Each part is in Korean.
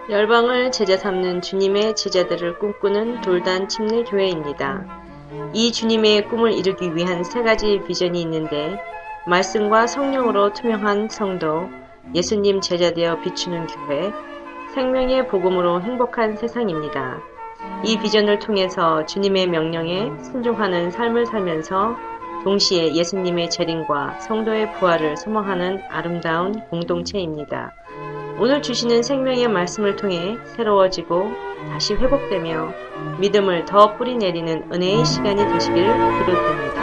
열방을 제자 삼는 주님의 제자들을 꿈꾸는 돌단 침례교회입니다. 이 주님의 꿈을 이루기 위한 세 가지 비전이 있는데, 말씀과 성령으로 투명한 성도, 예수님 제자되어 비추는 교회, 생명의 복음으로 행복한 세상입니다. 이 비전을 통해서 주님의 명령에 순종하는 삶을 살면서 동시에 예수님의 재림과 성도의 부활을 소망하는 아름다운 공동체입니다. 오늘 주시는 생명의 말씀을 통해 새로워지고 다시 회복되며 믿음을 더 뿌리내리는 은혜의 시간이 되시기를 기도드립니다.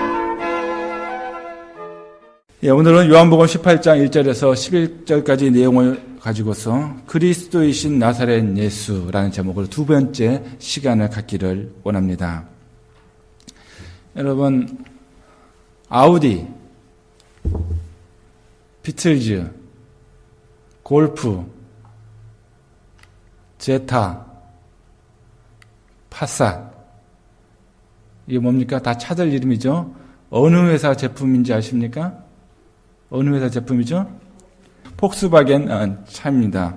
오늘은 요한복음 18장 1절에서 11절까지 내용을 가지고서 그리스도이신 나사렛 예수라는 제목으로 두 번째 시간을 갖기를 원합니다. 여러분, 아우디, 비틀즈, 골프, 제타, 파삿, 이게 뭡니까? 다 차들 이름이죠? 어느 회사 제품인지 아십니까? 어느 회사 제품이죠? 폭스바겐 차입니다.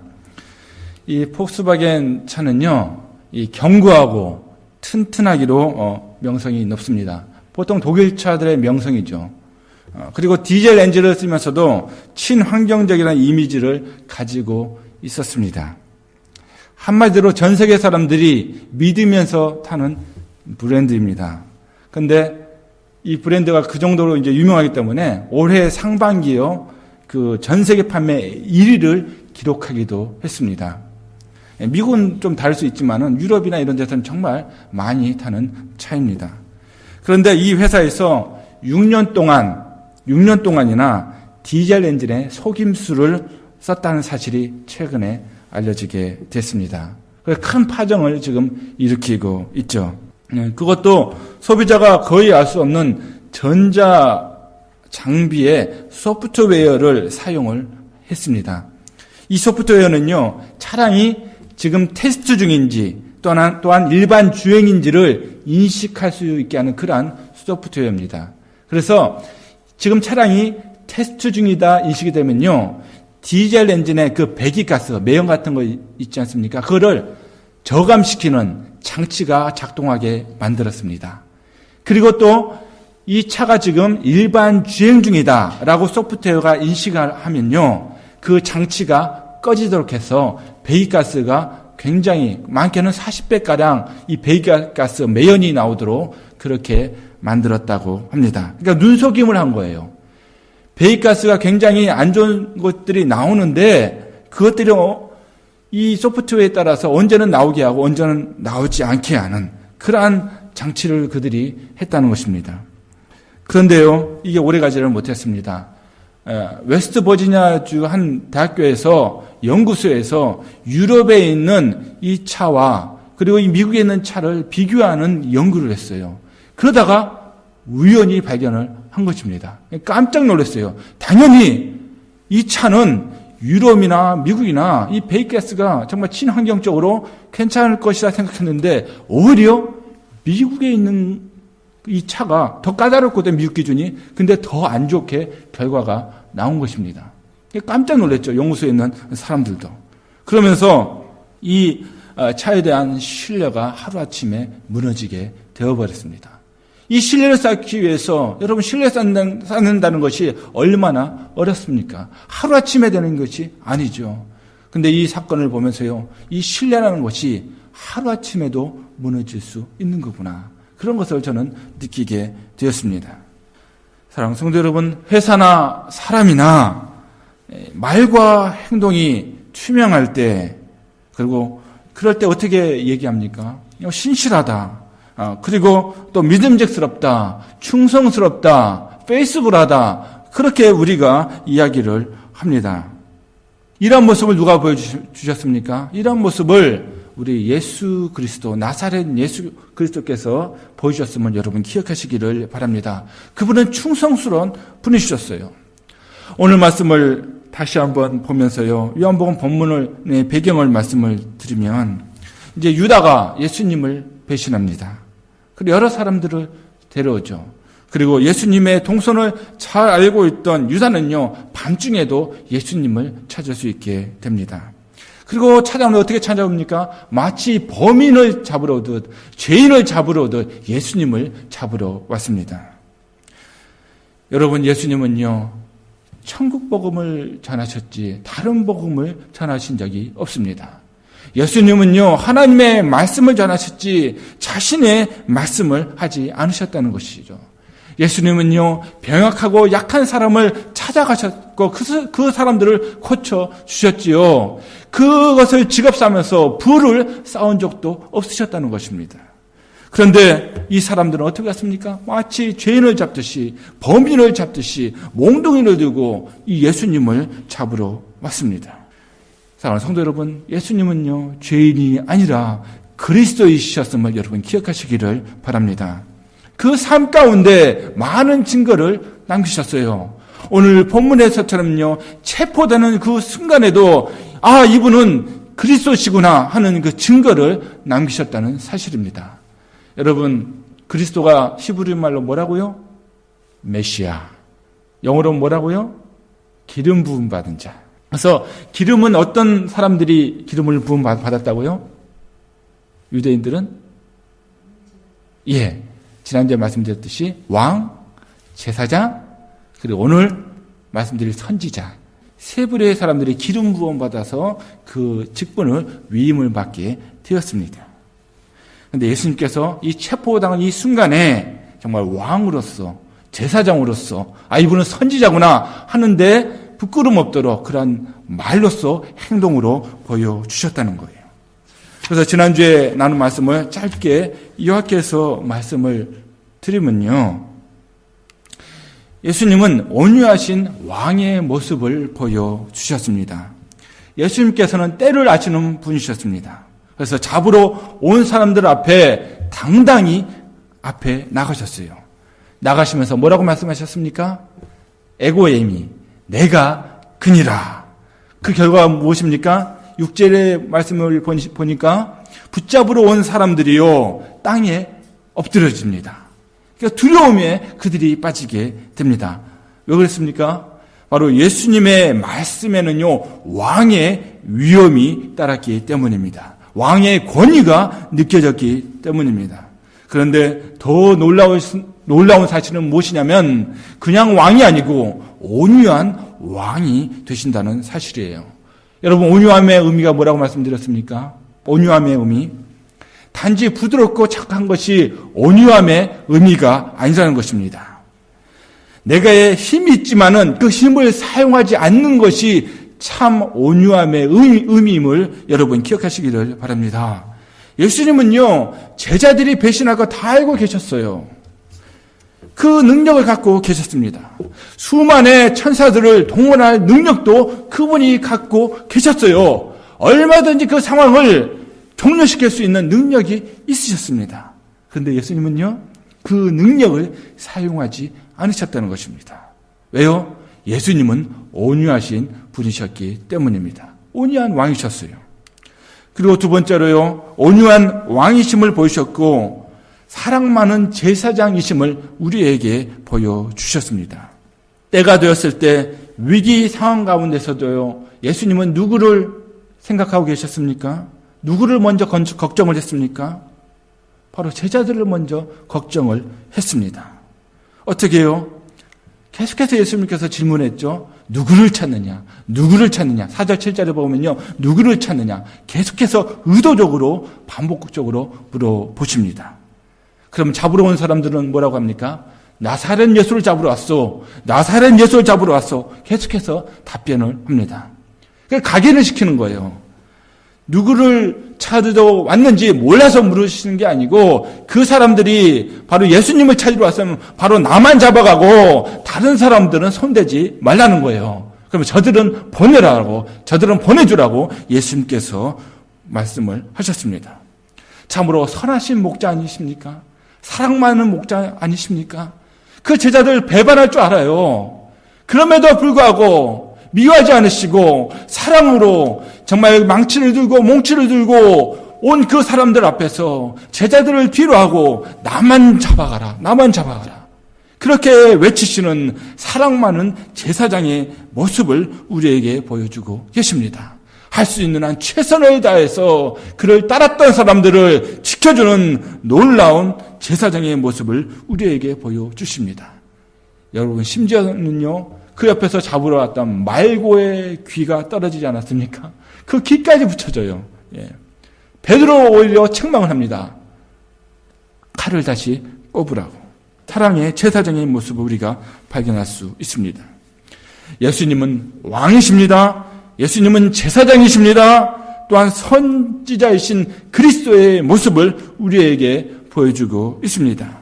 이 폭스바겐 차는요, 이 견고하고 튼튼하기로 명성이 높습니다. 보통 독일 차들의 명성이죠. 그리고 디젤 엔진을 쓰면서도 친환경적이라는 이미지를 가지고 있었습니다. 한마디로 전 세계 사람들이 믿으면서 타는 브랜드입니다. 그런데 이 브랜드가 그 정도로 이제 유명하기 때문에 올해 상반기요, 그 전 세계 판매 1위를 기록하기도 했습니다. 미국은 좀 다를 수 있지만은 유럽이나 이런 데서는 정말 많이 타는 차입니다. 그런데 이 회사에서 6년 동안이나 디젤 엔진에 속임수를 썼다는 사실이 최근에 알려지게 됐습니다. 큰 파정을 지금 일으키고 있죠. 그것도 소비자가 거의 알 수 없는 전자 장비의 소프트웨어를 사용을 했습니다. 이 소프트웨어는요, 차량이 지금 테스트 중인지 또한 일반 주행인지를 인식할 수 있게 하는 그러한 소프트웨어입니다. 그래서 지금 차량이 테스트 중이다 인식이 되면요, 디젤 엔진의 그 배기가스, 매연 같은 거 있지 않습니까? 그거를 저감시키는 장치가 작동하게 만들었습니다. 그리고 또 이 차가 지금 일반 주행 중이다라고 소프트웨어가 인식을 하면요, 그 장치가 꺼지도록 해서 배기가스가 굉장히 많게는 40배가량 이 배기가스 매연이 나오도록 그렇게 만들었다고 합니다. 그러니까 눈속임을 한 거예요. 배기가스가 굉장히 안 좋은 것들이 나오는데 그것들이 이 소프트웨어에 따라서 언제는 나오게 하고 언제는 나오지 않게 하는 그러한 장치를 그들이 했다는 것입니다. 그런데요, 이게 오래가지를 못했습니다. 웨스트 버지니아주 한 대학교에서 연구소에서 유럽에 있는 이 차와 그리고 이 미국에 있는 차를 비교하는 연구를 했어요. 그러다가 우연히 발견을 한 것입니다. 깜짝 놀랐어요. 당연히 이 차는 유럽이나 미국이나 이 배기가스가 정말 친환경적으로 괜찮을 것이라 생각했는데 오히려 미국에 있는 이 차가 더 까다롭거든요, 미국 기준이. 근데 더 안 좋게 결과가 나온 것입니다. 깜짝 놀랐죠, 연구소에 있는 사람들도. 그러면서 이 차에 대한 신뢰가 하루아침에 무너지게 되어버렸습니다. 이 신뢰를 쌓기 위해서, 여러분, 신뢰 쌓는다는 것이 얼마나 어렵습니까? 하루아침에 되는 것이 아니죠. 근데 이 사건을 보면서요, 이 신뢰라는 것이 하루아침에도 무너질 수 있는 거구나. 그런 것을 저는 느끼게 되었습니다. 사랑하는 성도 여러분, 회사나 사람이나 말과 행동이 투명할 때, 그리고 그럴 때 어떻게 얘기합니까? 신실하다. 그리고 또 믿음직스럽다, 충성스럽다, 페이스북하다, 그렇게 우리가 이야기를 합니다. 이런 모습을 누가 보여주셨습니까? 이런 모습을 우리 예수 그리스도, 나사렛 예수 그리스도께서 보여주셨으면 여러분 기억하시기를 바랍니다. 그분은 충성스러운 분이셨어요. 오늘 말씀을 다시 한번 보면서요, 요한복음 본문을, 배경을 말씀을 드리면, 이제 유다가 예수님을 배신합니다. 그리고 여러 사람들을 데려오죠. 그리고 예수님의 동선을 잘 알고 있던 유다는요, 밤중에도 예수님을 찾을 수 있게 됩니다. 그리고 찾아오면 어떻게 찾아옵니까? 마치 범인을 잡으러 오듯, 죄인을 잡으러 오듯 예수님을 잡으러 왔습니다. 여러분, 예수님은요, 천국 복음을 전하셨지 다른 복음을 전하신 적이 없습니다. 예수님은요, 하나님의 말씀을 전하셨지 자신의 말씀을 하지 않으셨다는 것이죠. 예수님은요, 병약하고 약한 사람을 찾아가셨고 그 사람들을 고쳐주셨지요. 그것을 직업삼아서 부를 쌓은 적도 없으셨다는 것입니다. 그런데 이 사람들은 어떻게 했습니까? 마치 죄인을 잡듯이, 범인을 잡듯이 몽둥이를 들고 이 예수님을 잡으러 왔습니다. 사랑하는 성도 여러분, 예수님은요, 죄인이 아니라 그리스도이셨음을 여러분 기억하시기를 바랍니다. 그 삶 가운데 많은 증거를 남기셨어요. 오늘 본문에서처럼요, 체포되는 그 순간에도 이분은 그리스도시구나 하는 그 증거를 남기셨다는 사실입니다. 여러분, 그리스도가 히브리 말로 뭐라고요? 메시아. 영어로 뭐라고요? 기름 부음 받은 자. 그래서 기름은 어떤 사람들이 기름을 부음 받았다고요? 유대인들은? 지난주에 말씀드렸듯이 왕, 제사장, 그리고 오늘 말씀드릴 선지자, 세 부류의 사람들이 기름 부음 받아서 그 직분을 위임을 받게 되었습니다. 그런데 예수님께서 이 체포당한 이 순간에 정말 왕으로서, 제사장으로서 이분은 선지자구나 하는데 부끄럼 없도록 그런 말로써 행동으로 보여주셨다는 거예요. 그래서 지난주에 나눈 말씀을 짧게 요약해서 말씀을 드리면요, 예수님은 온유하신 왕의 모습을 보여주셨습니다. 예수님께서는 때를 아시는 분이셨습니다. 그래서 잡으러 온 사람들 앞에 당당히 앞에 나가셨어요. 나가시면서 뭐라고 말씀하셨습니까? 에고에미, 내가 그니라. 그 결과가 무엇입니까? 6절의 말씀을 보니까 붙잡으러 온 사람들이요, 땅에 엎드려집니다. 그러니까 두려움에 그들이 빠지게 됩니다. 왜 그랬습니까? 바로 예수님의 말씀에는요, 왕의 위엄이 따랐기 때문입니다. 왕의 권위가 느껴졌기 때문입니다. 그런데 더 놀라운 사실은 무엇이냐면 그냥 왕이 아니고 온유한 왕이 되신다는 사실이에요. 여러분, 온유함의 의미가 뭐라고 말씀드렸습니까? 온유함의 의미, 단지 부드럽고 착한 것이 온유함의 의미가 아니라는 것입니다. 내가 힘이 있지만은 그 힘을 사용하지 않는 것이 참 온유함의 의미임을 여러분 기억하시기를 바랍니다. 예수님은요, 제자들이 배신할 거 다 알고 계셨어요. 그 능력을 갖고 계셨습니다. 수많은 천사들을 동원할 능력도 그분이 갖고 계셨어요. 얼마든지 그 상황을 종료시킬 수 있는 능력이 있으셨습니다. 그런데 예수님은요, 그 능력을 사용하지 않으셨다는 것입니다. 왜요? 예수님은 온유하신 분이셨기 때문입니다. 온유한 왕이셨어요. 그리고 두 번째로요, 온유한 왕이심을 보이셨고 사랑 많은 제사장이심을 우리에게 보여주셨습니다. 때가 되었을 때 위기 상황 가운데서도요, 예수님은 누구를 생각하고 계셨습니까? 누구를 먼저 걱정을 했습니까? 바로 제자들을 먼저 걱정을 했습니다. 어떻게 해요? 계속해서 예수님께서 질문했죠. 누구를 찾느냐? 누구를 찾느냐? 4절 7절에 보면요, 누구를 찾느냐? 계속해서 의도적으로 반복적으로 물어보십니다. 그럼 잡으러 온 사람들은 뭐라고 합니까? 나사렛 예수를 잡으러 왔소. 나사렛 예수를 잡으러 왔소. 계속해서 답변을 합니다. 각인을 시키는 거예요. 누구를 찾으러 왔는지 몰라서 물으시는 게 아니고 그 사람들이 바로 예수님을 찾으러 왔으면 바로 나만 잡아가고 다른 사람들은 손대지 말라는 거예요. 그러면 저들은 보내라고, 저들은 보내주라고 예수님께서 말씀을 하셨습니다. 참으로 선하신 목자 아니십니까? 사랑 많은 목자 아니십니까? 그 제자들 배반할 줄 알아요. 그럼에도 불구하고 미워하지 않으시고 사랑으로 정말 망치를 들고 몽치를 들고 온 그 사람들 앞에서 제자들을 뒤로하고 나만 잡아가라, 나만 잡아가라, 그렇게 외치시는 사랑 많은 제사장의 모습을 우리에게 보여주고 계십니다. 할 수 있는 한 최선을 다해서 그를 따랐던 사람들을 지켜주는 놀라운 제사장의 모습을 우리에게 보여주십니다. 여러분, 심지어는요, 그 옆에서 잡으러 왔던 말고의 귀가 떨어지지 않았습니까? 그 귀까지 붙여져요. 예. 베드로 오히려 책망을 합니다. 칼을 다시 꼽으라고. 사랑의 제사장의 모습을 우리가 발견할 수 있습니다. 예수님은 왕이십니다. 예수님은 제사장이십니다. 또한 선지자이신 그리스도의 모습을 우리에게 보여주고 있습니다.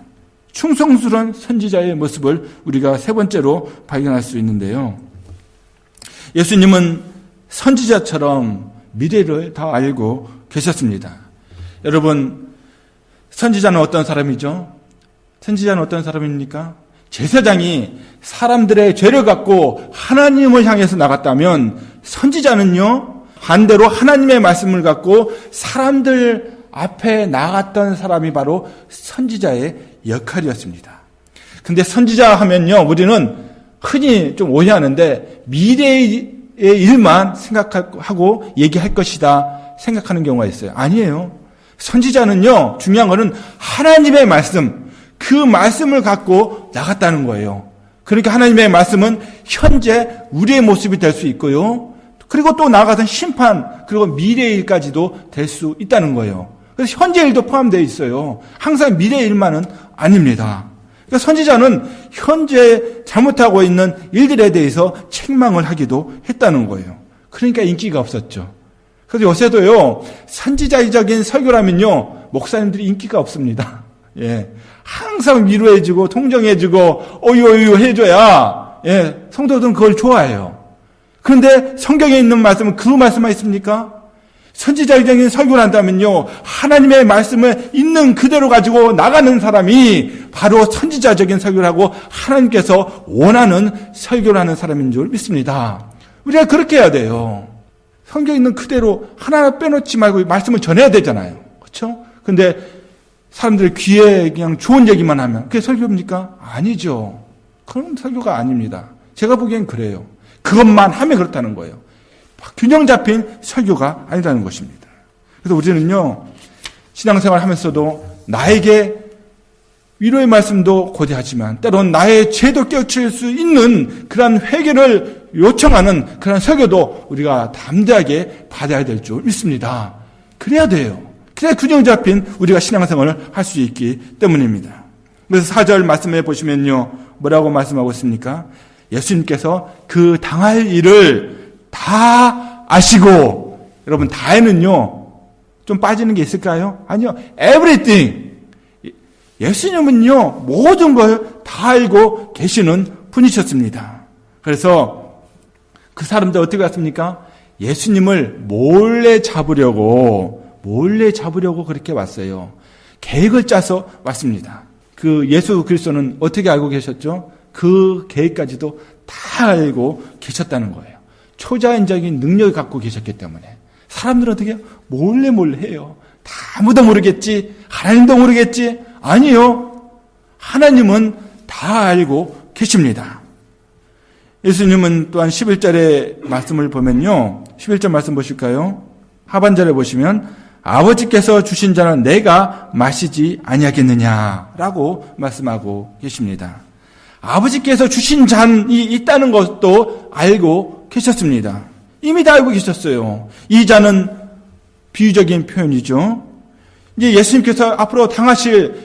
충성스러운 선지자의 모습을 우리가 세 번째로 발견할 수 있는데요. 예수님은 선지자처럼 미래를 다 알고 계셨습니다. 여러분, 선지자는 어떤 사람이죠? 선지자는 어떤 사람입니까? 제사장이 사람들의 죄를 갖고 하나님을 향해서 나갔다면 선지자는요, 반대로 하나님의 말씀을 갖고 사람들 앞에 나갔던 사람이 바로 선지자의 역할이었습니다. 근데 선지자 하면요, 우리는 흔히 좀 오해하는데 미래의 일만 생각하고 얘기할 것이다 생각하는 경우가 있어요. 아니에요. 선지자는요, 중요한 거는 하나님의 말씀, 그 말씀을 갖고 나갔다는 거예요. 그러니까 하나님의 말씀은 현재 우리의 모습이 될 수 있고요. 그리고 또 나아가서 심판, 그리고 미래의 일까지도 될 수 있다는 거예요. 그래서 현재 일도 포함되어 있어요. 항상 미래의 일만은 아닙니다. 그러니까 선지자는 현재 잘못하고 있는 일들에 대해서 책망을 하기도 했다는 거예요. 그러니까 인기가 없었죠. 그래서 요새도요, 선지자적인 설교라면요, 목사님들이 인기가 없습니다. 예. 항상 위로해주고, 통정해주고, 어유어유 해줘야, 예, 성도들은 그걸 좋아해요. 그런데 성경에 있는 말씀은 그 말씀만 있습니까? 선지자적인 설교를 한다면요, 하나님의 말씀을 있는 그대로 가지고 나가는 사람이 바로 선지자적인 설교를 하고 하나님께서 원하는 설교를 하는 사람인 줄 믿습니다. 우리가 그렇게 해야 돼요. 성경에 있는 그대로 하나 빼놓지 말고 말씀을 전해야 되잖아요. 그렇죠? 근데 사람들의 귀에 그냥 좋은 얘기만 하면 그게 설교입니까? 아니죠. 그런 설교가 아닙니다. 제가 보기엔 그래요. 그것만 하면 그렇다는 거예요. 균형 잡힌 설교가 아니라는 것입니다. 그래서 우리는요, 신앙생활 하면서도 나에게 위로의 말씀도 고대하지만 때로는 나의 죄도 깨우칠 수 있는 그런 회개를 요청하는 그런 설교도 우리가 담대하게 받아야 될 줄 믿습니다. 그래야 돼요. 그래야 균형 잡힌 우리가 신앙생활을 할 수 있기 때문입니다. 그래서 4절 말씀해 보시면요, 뭐라고 말씀하고 있습니까? 예수님께서 그 당할 일을 다 아시고, 여러분, 다에는요, 좀 빠지는 게 있을까요? 아니요. everything. 예수님은요, 모든 걸 다 알고 계시는 분이셨습니다. 그래서 그 사람들 어떻게 왔습니까? 예수님을 몰래 잡으려고 그렇게 왔어요. 계획을 짜서 왔습니다. 그 예수 그리스도는 어떻게 알고 계셨죠? 그 계획까지도 다 알고 계셨다는 거예요. 초자연적인 능력을 갖고 계셨기 때문에. 사람들은 어떻게 몰래 해요. 다 아무도 모르겠지. 하나님도 모르겠지. 아니요. 하나님은 다 알고 계십니다. 예수님은 또한 11절의 말씀을 보면요. 11절 말씀 보실까요? 하반절에 보시면 아버지께서 주신 잔은 내가 마시지 아니하겠느냐라고 말씀하고 계십니다. 아버지께서 주신 잔이 있다는 것도 알고 계셨습니다. 이미 다 알고 계셨어요. 이 잔은 비유적인 표현이죠. 이제 예수님께서 앞으로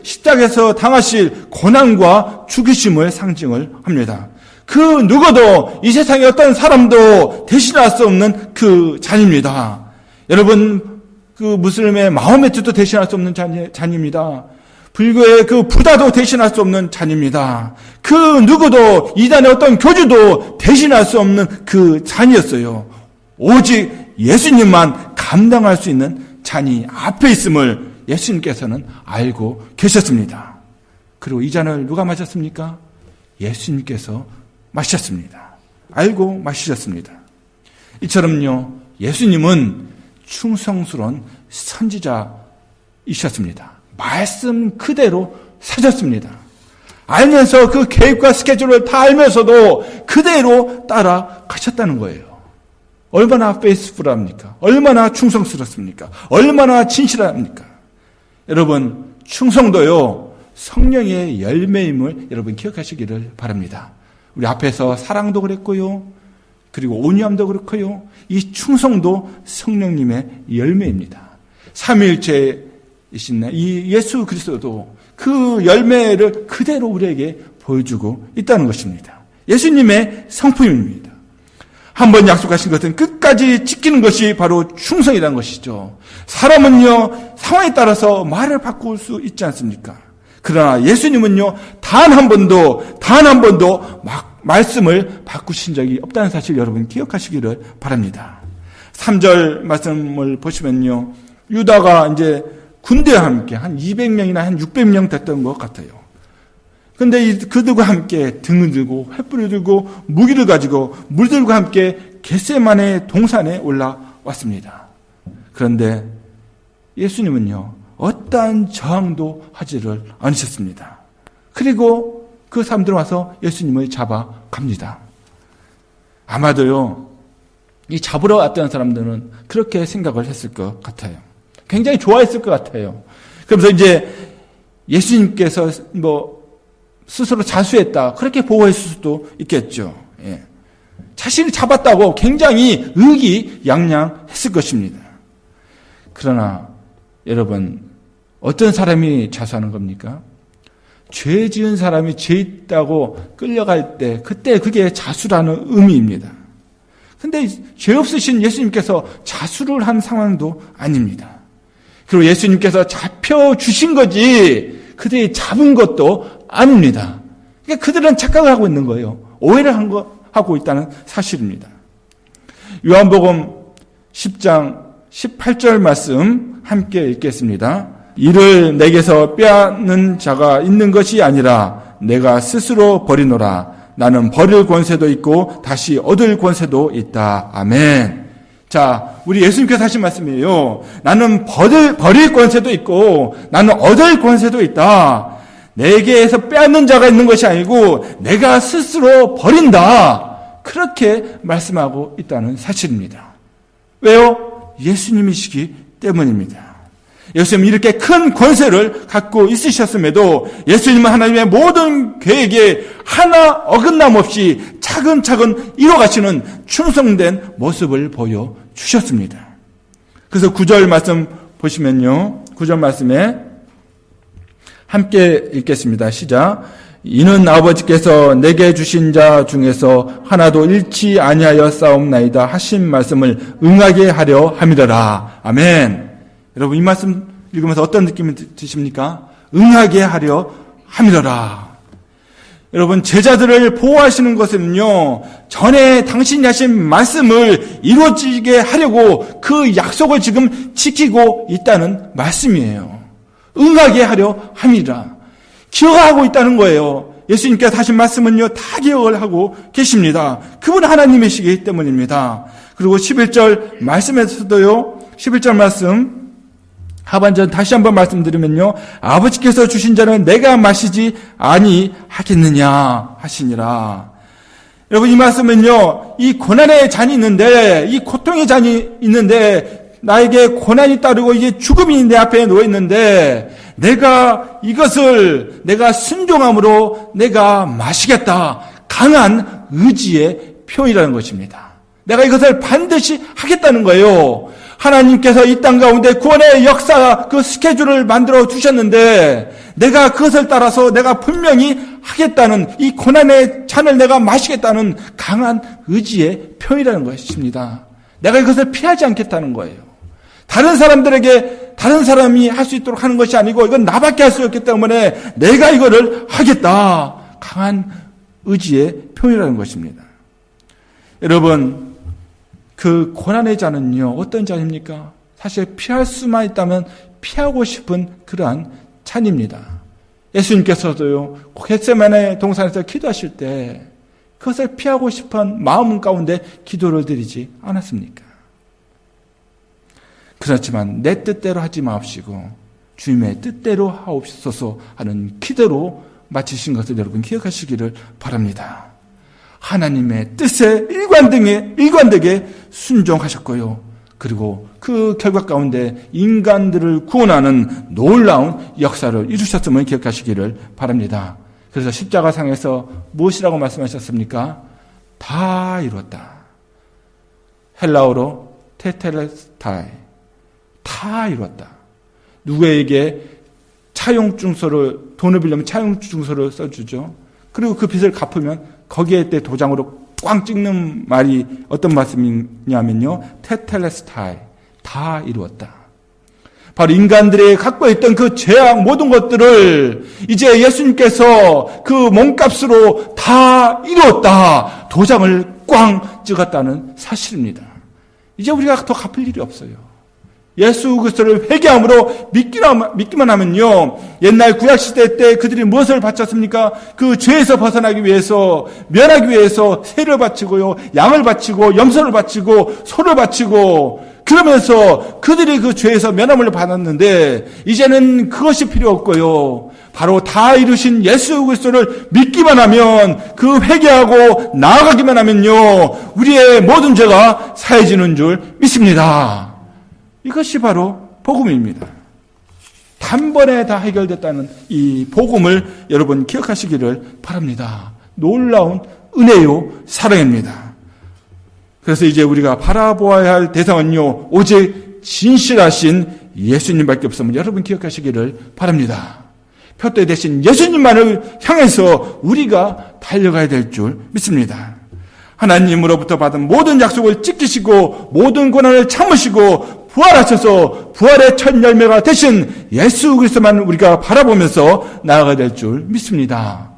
십자가에서 당하실 고난과 죽으심을 상징을 합니다. 그 누구도 이 세상에 어떤 사람도 대신할 수 없는 그 잔입니다. 여러분, 그 무슬림의 마호메트도 대신할 수 없는 잔입니다. 불교의 그 부다도 대신할 수 없는 잔입니다. 그 누구도 이단의 어떤 교주도 대신할 수 없는 그 잔이었어요. 오직 예수님만 감당할 수 있는 잔이 앞에 있음을 예수님께서는 알고 계셨습니다. 그리고 이 잔을 누가 마셨습니까? 예수님께서 마셨습니다. 알고 마시셨습니다. 이처럼요, 예수님은 충성스러운 선지자이셨습니다. 말씀 그대로 사셨습니다. 알면서 그 계획과 스케줄을 다 알면서도 그대로 따라가셨다는 거예요. 얼마나 페이스풀합니까? 얼마나 충성스럽습니까? 얼마나 진실합니까? 여러분, 충성도요, 성령의 열매임을 여러분 기억하시기를 바랍니다. 우리 앞에서 사랑도 그랬고요, 그리고 온유함도 그렇고요, 이 충성도 성령님의 열매입니다. 삼위일체이신 이 예수 그리스도도 그 열매를 그대로 우리에게 보여주고 있다는 것입니다. 예수님의 성품입니다. 한번 약속하신 것은 끝까지 지키는 것이 바로 충성이라는 것이죠. 사람은요, 상황에 따라서 말을 바꿀 수 있지 않습니까? 그러나 예수님은요, 단 한 번도 말씀을 바꾸신 적이 없다는 사실 여러분 기억하시기를 바랍니다. 3절 말씀을 보시면요, 유다가 이제 군대와 함께 한 200명이나 한 600명 됐던 것 같아요. 근데 그들과 함께 등을 들고 횃불을 들고 무기를 가지고 물들과 함께 겟세마네 동산에 올라왔습니다. 그런데 예수님은요, 어떠한 저항도 하지를 않으셨습니다. 그리고 그 사람들 와서 예수님을 잡아갑니다. 아마도요, 이 잡으러 왔던 사람들은 그렇게 생각을 했을 것 같아요. 굉장히 좋아했을 것 같아요. 그러면서 이제 예수님께서 스스로 자수했다, 그렇게 보고했을 수도 있겠죠. 예. 자신을 잡았다고 굉장히 의기양양했을 것입니다. 그러나 여러분, 어떤 사람이 자수하는 겁니까? 죄 지은 사람이 죄 있다고 끌려갈 때, 그때 그게 자수라는 의미입니다. 근데 죄 없으신 예수님께서 자수를 한 상황도 아닙니다. 그리고 예수님께서 잡혀주신 거지 그들이 잡은 것도 아닙니다. 그러니까 그들은 착각을 하고 있는 거예요. 오해를 하고 있다는 사실입니다. 요한복음 10장 18절 말씀 함께 읽겠습니다. 이를 내게서 빼앗는 자가 있는 것이 아니라 내가 스스로 버리노라. 나는 버릴 권세도 있고 다시 얻을 권세도 있다. 아멘. 자, 우리 예수님께서 하신 말씀이에요. 나는 버릴 권세도 있고 나는 얻을 권세도 있다. 내게에서 빼앗는 자가 있는 것이 아니고 내가 스스로 버린다. 그렇게 말씀하고 있다는 사실입니다. 왜요? 예수님이시기 때문입니다. 예수님은 이렇게 큰 권세를 갖고 있으셨음에도 예수님은 하나님의 모든 계획에 하나 어긋남 없이 차근차근 이뤄가시는 충성된 모습을 보여주셨습니다. 그래서 9절 말씀 보시면요, 9절 말씀에 함께 읽겠습니다. 시작. 이는 아버지께서 내게 주신 자 중에서 하나도 잃지 아니하여 싸움나이다 하신 말씀을 응하게 하려 함이더라. 아멘. 여러분, 이 말씀 읽으면서 어떤 느낌이 드십니까? 응하게 하려 함이더라. 여러분, 제자들을 보호하시는 것은요, 전에 당신이 하신 말씀을 이루어지게 하려고 그 약속을 지금 지키고 있다는 말씀이에요. 응하게 하려 함이라. 기억하고 있다는 거예요. 예수님께서 하신 말씀은요, 다 기억을 하고 계십니다. 그분 하나님이시기 때문입니다. 그리고 11절 말씀에서도요, 11절 말씀, 하반전 다시 한번 말씀드리면요, 아버지께서 주신 자는 내가 마시지 아니하겠느냐 하시니라. 여러분, 이 말씀은요, 이 고난의 잔이 있는데, 이 고통의 잔이 있는데, 나에게 고난이 따르고 이게 죽음이 내 앞에 놓여 있는데, 내가 이것을 내가 순종함으로 내가 마시겠다. 강한 의지의 표현이라는 것입니다. 내가 이것을 반드시 하겠다는 거예요. 하나님께서 이 땅 가운데 구원의 역사 그 스케줄을 만들어 두셨는데 내가 그것을 따라서 내가 분명히 하겠다는, 이 고난의 잔을 내가 마시겠다는 강한 의지의 표현이라는 것입니다. 내가 이것을 피하지 않겠다는 거예요. 다른 사람들에게 다른 사람이 할 수 있도록 하는 것이 아니고 이건 나밖에 할 수 없기 때문에 내가 이거를 하겠다. 강한 의지의 표현이라는 것입니다. 여러분, 그 고난의 잔은요, 어떤 잔입니까? 사실 피할 수만 있다면 피하고 싶은 그러한 잔입니다. 예수님께서도요, 겟세마네 동산에서 기도하실 때 그것을 피하고 싶은 마음 가운데 기도를 드리지 않았습니까? 그렇지만 내 뜻대로 하지 마옵시고 주님의 뜻대로 하옵소서 하는 기도로 마치신 것을 여러분 기억하시기를 바랍니다. 하나님의 뜻에 일관되게 순종하셨고요. 그리고 그 결과 가운데 인간들을 구원하는 놀라운 역사를 이루셨음을 기억하시기를 바랍니다. 그래서 십자가상에서 무엇이라고 말씀하셨습니까? 다 이루었다. 헬라어로 테텔레스타이, 다 이루었다. 누구에게 돈을 빌려면 차용증서를 써주죠. 그리고 그 빚을 갚으면 거기에 때 도장으로 꽝 찍는 말이 어떤 말씀이냐면요. 테텔레스타이, 다 이루었다. 바로 인간들이 갖고 있던 그 죄악 모든 것들을 이제 예수님께서 그 몸값으로 다 이루었다. 도장을 꽝 찍었다는 사실입니다. 이제 우리가 더 갚을 일이 없어요. 예수 그리스도를 회개함으로 믿기만 하면요. 옛날 구약시대 때 그들이 무엇을 바쳤습니까? 그 죄에서 벗어나기 위해서, 면하기 위해서 새를 바치고요. 양을 바치고 염소를 바치고 소를 바치고 그러면서 그들이 그 죄에서 면함을 받았는데 이제는 그것이 필요 없고요. 바로 다 이루신 예수 그리스도를 믿기만 하면, 그 회개하고 나아가기만 하면요. 우리의 모든 죄가 사해지는 줄 믿습니다. 이것이 바로 복음입니다. 단번에 다 해결됐다는 이 복음을 여러분 기억하시기를 바랍니다. 놀라운 은혜요 사랑입니다. 그래서 이제 우리가 바라보아야 할 대상은요, 오직 진실하신 예수님밖에 없음을 여러분 기억하시기를 바랍니다. 표대 대신 예수님만을 향해서 우리가 달려가야 될 줄 믿습니다. 하나님으로부터 받은 모든 약속을 지키시고 모든 고난을 참으시고 부활하셔서 부활의 첫 열매가 되신 예수 그리스도만 우리가 바라보면서 나아가야 될 줄 믿습니다.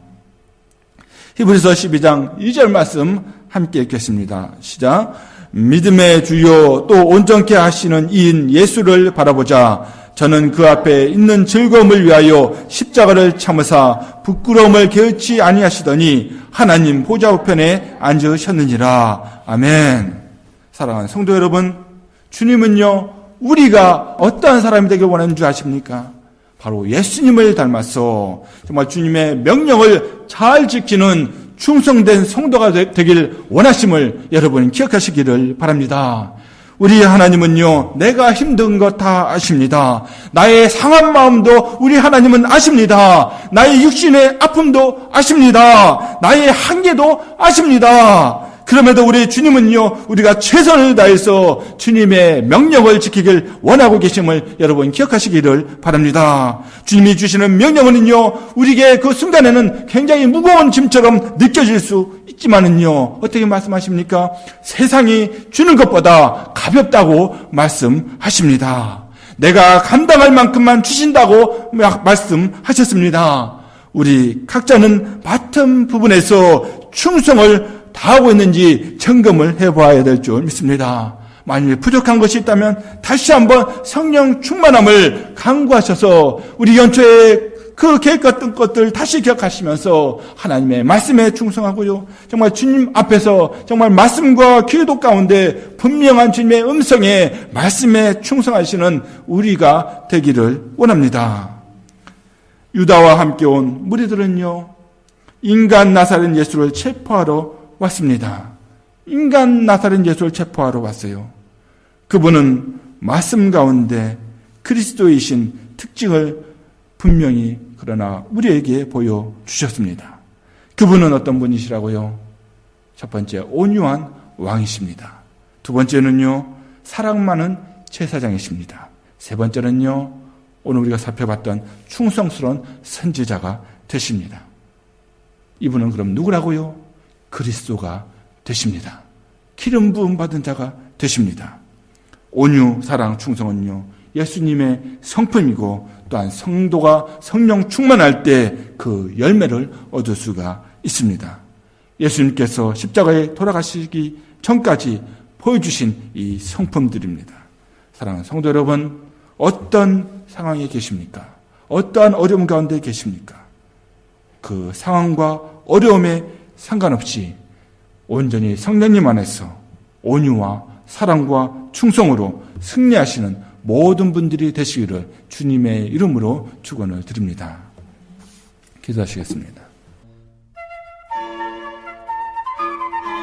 히브리서 12장 2절 말씀 함께 읽겠습니다. 시작. 믿음의 주요 또 온전케 하시는 이인 예수를 바라보자. 저는 그 앞에 있는 즐거움을 위하여 십자가를 참으사 부끄러움을 개의치 아니하시더니 하나님 보좌 우편에 앉으셨느니라. 아멘. 사랑하는 성도 여러분, 주님은요, 우리가 어떠한 사람이 되길 원하는 줄 아십니까? 바로 예수님을 닮아서 정말 주님의 명령을 잘 지키는 충성된 성도가 되길 원하심을 여러분 기억하시기를 바랍니다. 우리 하나님은요, 내가 힘든 것 다 아십니다. 나의 상한 마음도 우리 하나님은 아십니다. 나의 육신의 아픔도 아십니다. 나의 한계도 아십니다. 그럼에도 우리 주님은요, 우리가 최선을 다해서 주님의 명령을 지키길 원하고 계심을 여러분 기억하시기를 바랍니다. 주님이 주시는 명령은요, 우리에게 그 순간에는 굉장히 무거운 짐처럼 느껴질 수 있지만은요, 어떻게 말씀하십니까? 세상이 주는 것보다 가볍다고 말씀하십니다. 내가 감당할 만큼만 주신다고 말씀하셨습니다. 우리 각자는 맡은 부분에서 충성을 다하고 있는지 점검을 해봐야 될 줄 믿습니다. 만일 부족한 것이 있다면 다시 한번 성령 충만함을 간구하셔서 우리 연초에 그 계획했던 것들 다시 기억하시면서 하나님의 말씀에 충성하고요. 정말 주님 앞에서 정말 말씀과 기도 가운데 분명한 주님의 음성에 말씀에 충성하시는 우리가 되기를 원합니다. 유다와 함께 온 무리들은요, 인간 나사렛 예수를 체포하러 왔습니다. 인간 나사렛 예수를 체포하러 왔어요. 그분은 말씀 가운데 그리스도이신 특징을 분명히 그러나 우리에게 보여주셨습니다. 그분은 어떤 분이시라고요? 첫 번째, 온유한 왕이십니다. 두 번째는요, 사랑 많은 제사장이십니다. 세 번째는요, 오늘 우리가 살펴봤던 충성스러운 선지자가 되십니다. 이분은 그럼 누구라고요? 그리스도가 되십니다. 기름 부음 받은 자가 되십니다. 온유, 사랑, 충성은요, 예수님의 성품이고 또한 성도가 성령 충만할 때 그 열매를 얻을 수가 있습니다. 예수님께서 십자가에 돌아가시기 전까지 보여주신 이 성품들입니다. 사랑하는 성도 여러분, 어떤 상황에 계십니까? 어떠한 어려움 가운데 계십니까? 그 상황과 어려움에 상관없이 온전히 성령님 안에서 온유와 사랑과 충성으로 승리하시는 모든 분들이 되시기를 주님의 이름으로 축원을 드립니다. 기도하시겠습니다.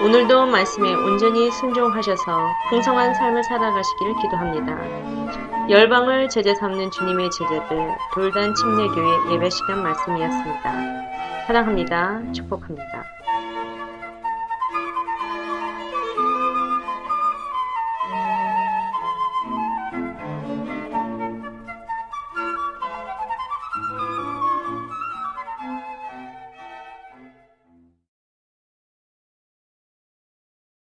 오늘도 말씀에 온전히 순종하셔서 풍성한 삶을 살아가시기를 기도합니다. 열방을 제재 삼는 주님의 제자들 돌단 침례교회 예배 시간 말씀이었습니다. 사랑합니다. 축복합니다.